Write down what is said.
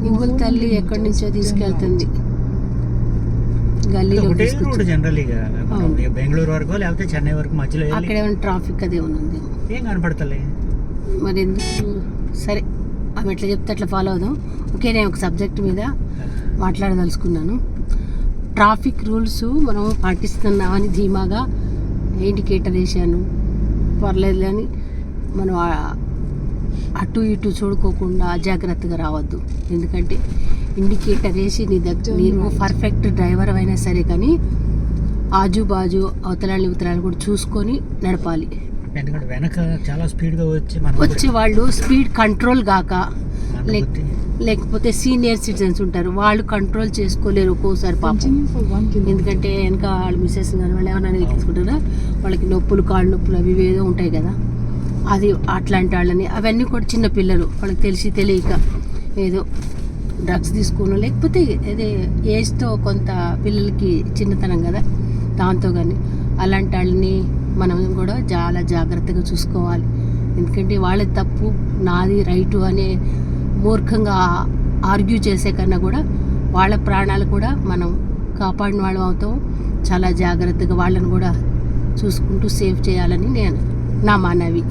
Google తల్లి ఎక్కడి నుంచో తీసుకెళ్తుంది గల్లీలో. బెంగళూరు వరకు లేకపోతే చెన్నై వరకు మధ్యలో అక్కడ ఏమైనా ట్రాఫిక్ అది ఏమైనా ఉంది ఏం కనపడతలే మరి ఎందుకు. సరే ఆమె ఎట్లా చెప్తే అట్లా ఫాలో అవుదాం. ఓకే, నేను ఒక సబ్జెక్ట్ మీద మాట్లాడదలుచుకున్నాను. ట్రాఫిక్ రూల్స్ మనం పాటిస్తున్నామని ధీమాగా ఇండికేటర్ వేసాను పర్లేదు అని మనం అటు ఇటు చూడుకోకుండా అజాగ్రత్తగా రావద్దు. ఎందుకంటే ఇండికేటర్ వేసి నీవు పర్ఫెక్ట్ డ్రైవర్ అయినా సరే కానీ ఆజు బాజు అవతలాన్ని ఇవతలాన్ని కూడా చూసుకొని నడపాలి. ఎందుకంటే వెనక చాలా స్పీడ్గా వచ్చి వాళ్ళు స్పీడ్ కంట్రోల్ కాక లేకపోతే సీనియర్ సిటిజన్స్ ఉంటారు, వాళ్ళు కంట్రోల్ చేసుకోలేరు ఒక్కోసారి పాపం. ఎందుకంటే వెనక వాళ్ళు మిస్సెస్ కానీ వాళ్ళు ఏమైనా తీసుకుంటారా, వాళ్ళకి నొప్పులు కాళ్ళు నొప్పులు అవి ఏదో ఉంటాయి కదా, అది అట్లాంటి వాళ్ళని అవన్నీ కూడా చిన్న పిల్లలు వాళ్ళకి తెలియక ఏదో డ్రగ్స్ తీసుకోను లేకపోతే అదే ఏజ్తో కొంత పిల్లలకి చిన్నతనం కదా దాంతో కానీ అలాంటి వాళ్ళని మనం కూడా చాలా జాగ్రత్తగా చూసుకోవాలి. ఎందుకంటే వాళ్ళ తప్పు నాది రైటు అనే మూర్ఖంగా ఆర్గ్యూ చేసే కన్నా కూడా వాళ్ళ ప్రాణాలు కూడా మనం కాపాడిన వాళ్ళం అవుతాం. చాలా జాగ్రత్తగా వాళ్ళని కూడా చూసుకుంటూ సేవ్ చేయాలని నా మనవి.